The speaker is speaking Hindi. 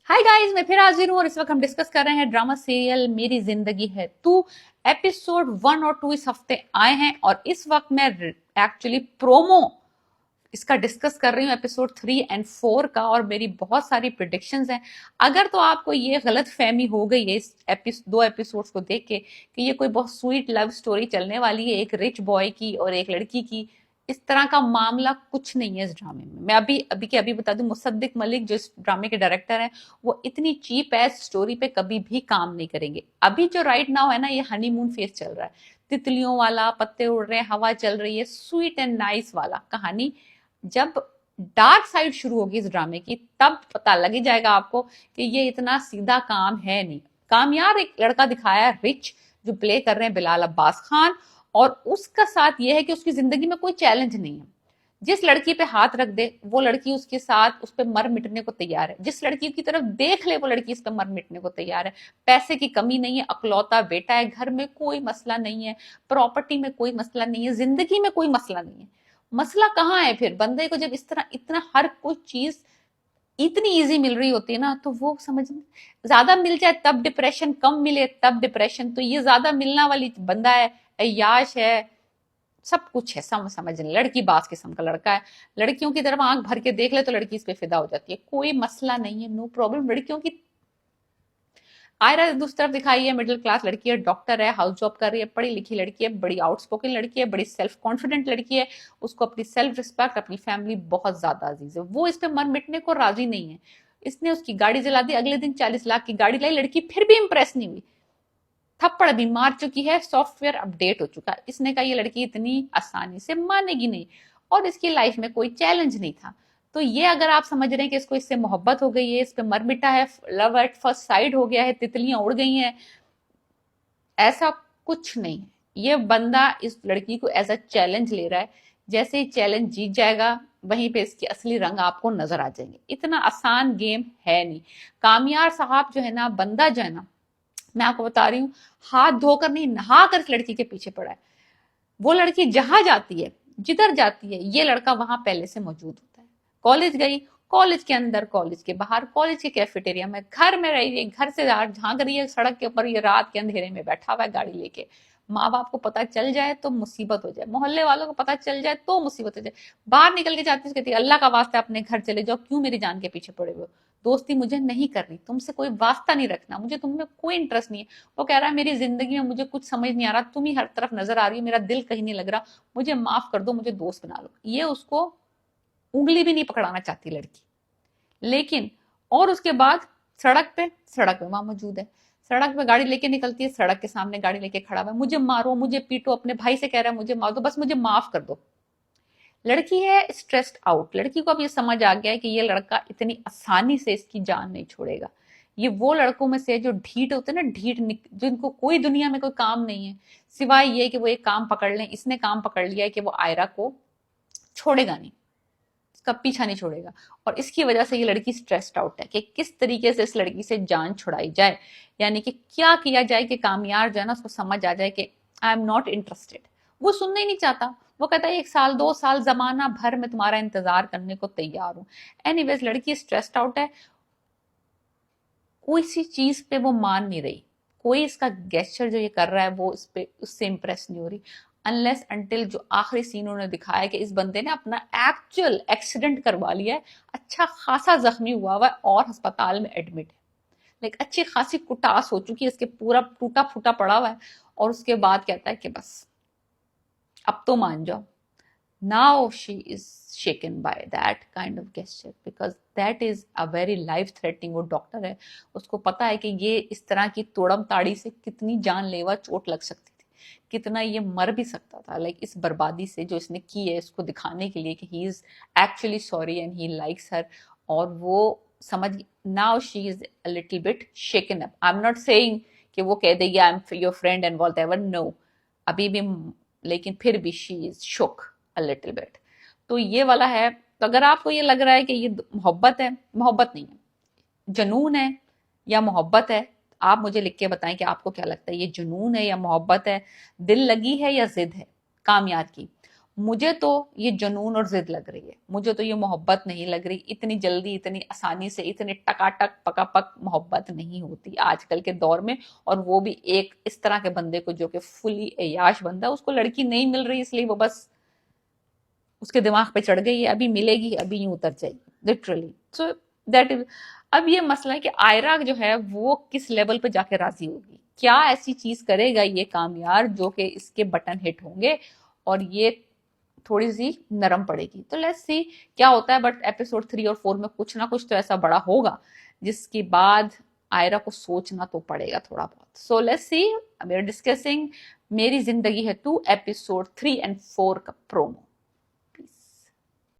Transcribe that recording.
हाय गाइस, मैं फिर हाजिर हूँ और इस वक्त हम डिस्कस कर रहे हैं ड्रामा सीरियल मेरी जिंदगी है तू। एपिसोड 1 और 2 इस हफ्ते आए हैं और इस वक्त मैं एक्चुअली प्रोमो इसका डिस्कस कर रही हूँ एपिसोड 3 और 4 का, और मेरी बहुत सारी प्रिडिक्शंस हैं। अगर तो आपको ये गलत फहमी हो गई है इस दो एपिसोड्स को देख के कि ये कोई बहुत स्वीट लव स्टोरी चलने वाली है एक रिच बॉय की और एक लड़की की, इस तरह का मामला कुछ नहीं है इस ड्रामे में। मैं अभी अभी के अभी बता दूं, मुसद्दिक मलिक जो इस ड्रामे के डायरेक्टर हैं, वो इतनी चीप एज स्टोरी पे कभी भी काम नहीं करेंगे। अभी जो राइट नाउ है ना, ये हनीमून फेस चल रहा है, तितलियों वाला, पत्ते उड़ रहे हैं, हवा चल रही है, स्वीट एंड नाइस वाला कहानी। जब डार्क साइड शुरू होगी इस ड्रामे की, तब पता लग ही जाएगा आपको कि ये इतना सीधा काम है नहीं। कामयाब एक लड़का दिखाया है, रिच, जो प्ले कर रहे हैं बिलाल अब्बास खान, और उसका साथ ये है कि उसकी जिंदगी में कोई चैलेंज नहीं है। जिस लड़की पे हाथ रख दे वो लड़की उसके साथ उस पर मर मिटने को तैयार है, जिस लड़की की तरफ देख ले वो लड़की इस पर मर मिटने को तैयार है। पैसे की कमी नहीं है, अकलौता बेटा है, घर में कोई मसला नहीं है, प्रॉपर्टी में कोई मसला नहीं है, जिंदगी में कोई मसला नहीं है। मसला कहाँ है फिर बंदे को, जब इस तरह इतना हर कोई चीज इतनी इजी मिल रही होती है ना, तो वो समझ, ज्यादा मिल जाए तब डिप्रेशन, कम मिले तब डिप्रेशन। तो ये ज्यादा मिलना वाली बंदा है, अय्याश है, सब कुछ है, समझ लड़की बास किस्म का लड़का है। लड़कियों की तरफ आंख भर के देख ले तो लड़की इस पे फिदा हो जाती है, कोई मसला नहीं है, नो प्रॉब्लम। लड़कियों की आयरा दूसरी तरफ दिखाई है, मिडिल क्लास लड़की है, डॉक्टर है, हाउस जॉब कर रही है, पढ़ी लिखी लड़की है, बड़ी आउटस्पोकन लड़की है, बड़ी सेल्फ कॉन्फिडेंट लड़की है। उसको अपनी सेल्फ रिस्पेक्ट, अपनी फैमिली बहुत ज्यादा अजीज है, वो इस पे मर मिटने को राजी नहीं है। इसने उसकी गाड़ी जला दी, अगले दिन 40 लाख की गाड़ी लाई, लड़की फिर भी इंप्रेस नहीं हुई, थप्पड़ भी मार चुकी है, सॉफ्टवेयर अपडेट हो चुका है। इसने कहा ये लड़की इतनी आसानी से मानेगी नहीं, और इसकी लाइफ में कोई चैलेंज नहीं था। तो ये अगर आप समझ रहे हैं कि इसको इससे मोहब्बत हो गई है, इस पे मर मिटा है, लव एट फर्स्ट साइड हो गया है, तितलियां उड़ गई हैं, ऐसा कुछ नहीं है। ये बंदा इस लड़की को एज अ चैलेंज ले रहा है। जैसे ही चैलेंज जीत जाएगा, वहीं पे इसके असली रंग आपको नजर आ जाएंगे। इतना आसान गेम है नहीं। कामयार साहब जो है ना, बंदा जो है ना, मैं आपको बता रही हूँ, हाथ धोकर नहीं, नहा कर इस लड़की के पीछे पड़ा है। वो लड़की जहां जाती है, जिधर जाती है, ये लड़का वहां पहले से मौजूद होता है। कॉलेज गई, कॉलेज के अंदर, कॉलेज के बाहर, कॉलेज के कैफेटेरिया में, घर में रही है, घर से झांक रही है सड़क के ऊपर, ये रात के अंधेरे में बैठा हुआ है गाड़ी लेके। माँ बाप को पता चल जाए तो मुसीबत हो जाए, मोहल्ले वालों को पता चल जाए तो मुसीबत हो जाए। बाहर निकल के जाती है, कहती है अल्लाह का वास्ता अपने घर चले जाओ, क्यों मेरी जान के पीछे पड़े हुए हो, दोस्ती मुझे नहीं करनी, तुमसे कोई वास्ता नहीं रखना, मुझे तुम में कोई इंटरेस्ट नहीं है। वो कह रहा है मेरी जिंदगी में मुझे कुछ समझ नहीं आ रहा, तुम ही हर तरफ नजर आ रही हो, मेरा दिल कहीं नहीं लग रहा, मुझे माफ कर दो, मुझे दोस्त बना लो। ये उसको उंगली भी नहीं पकड़ाना चाहती लड़की, लेकिन और उसके बाद सड़क पे वहां मौजूद है। सड़क पे गाड़ी लेके निकलती है, सड़क के सामने गाड़ी लेके खड़ा हुआ है, मुझे मारो, मुझे पीटो, अपने भाई से कह रहा है मुझे मार दो, बस मुझे माफ कर दो। लड़की है स्ट्रेस्ड आउट, लड़की को अब ये समझ आ गया है कि ये लड़का इतनी आसानी से इसकी जान नहीं छोड़ेगा। ये वो लड़कों में से जो ढीठ होते हैं ना, जिनको कोई दुनिया में कोई काम नहीं है सिवाय ये कि वो एक काम पकड़ लें। इसने काम पकड़ लिया है कि वो आयरा को छोड़ेगा नहीं, इसका पीछा नहीं छोड़ेगा। और इसकी वजह से ये लड़की स्ट्रेस्ड आउट है कि किस तरीके से इस लड़की से जान छुड़ाई जाए, यानी कि क्या किया जाए कि कामयाब जो है ना, उसको समझ आ जाए कि आई एम नॉट इंटरेस्टेड। वो सुनना ही नहीं चाहता, वो कहता है 1 साल 2 साल जमाना भर में तुम्हारा इंतजार करने को तैयार हूं। एनीवेज, लड़की स्ट्रेस्ड आउट है, कोई सी चीज पे वो मान नहीं रही, कोई इसका गेस्चर जो ये कर रहा है वो इस पे उससे इंप्रेस नहीं हो रही, अनलेस अंटिल जो आखिरी सीन उन्होंने दिखाया कि इस बंदे ने अपना एक्चुअल एक्सीडेंट करवा लिया है, अच्छा खासा जख्मी हुआ हुआ है और अस्पताल में एडमिट है। लाइक अच्छी खासी कुटास हो चुकी है, इसके पूरा टूटा फूटा पड़ा हुआ है, और उसके बाद कहता है कि बस अब तो मान जाओ। Now she is shaken by that kind of gesture because that is a very life threatening। वो डॉक्टर है, उसको पता है कि ये इस तरह की तोड़म ताड़ी से कितनी जानलेवा चोट लग सकती थी, कितना ये मर भी सकता था। लाइक इस बर्बादी से जो इसने की है, इसको दिखाने के लिए कि he is actually sorry and he likes her, और वो समझ। Now she is a little bit shaken up. I am not saying कि वो कह देगी I am your friend and whatever, no, अभी भी, लेकिन फिर भी शी इज शोक अ लिटिल बिट। तो ये वाला है। तो अगर आपको ये लग रहा है कि ये मोहब्बत है, मोहब्बत नहीं है, जुनून है या मोहब्बत है, आप मुझे लिख के बताएं कि आपको क्या लगता है, ये जुनून है या मोहब्बत है, दिल लगी है या जिद है कामयाब की। मुझे तो ये जुनून और जिद लग रही है, मुझे तो ये मोहब्बत नहीं लग रही। इतनी जल्दी, इतनी आसानी से, इतने टकाटक पकापक मोहब्बत नहीं होती आजकल के दौर में। और वो भी एक इस तरह के बंदे को जो कि फुली अय्याश बंदा, उसको लड़की नहीं मिल रही इसलिए वो बस उसके दिमाग पे चढ़ गई है, अभी मिलेगी, अभी यूं उतर जाएगी, लिटरली। सो दैट इज, अब ये मसला है कि आयरा जो है वो किस लेवल पे जाके राजी होगी, क्या ऐसी चीज करेगा ये कामयार जो कि इसके बटन हिट होंगे और ये थोड़ी सी नरम पड़ेगी। तो लेट्स सी क्या होता है। बट एपिसोड 3 और 4 में कुछ ना कुछ तो ऐसा बड़ा होगा जिसके बाद आयरा को सोचना तो पड़ेगा थोड़ा बहुत। So let's see, we are discussing मेरी जिंदगी है तू एपिसोड 3 और 4 का प्रोमो।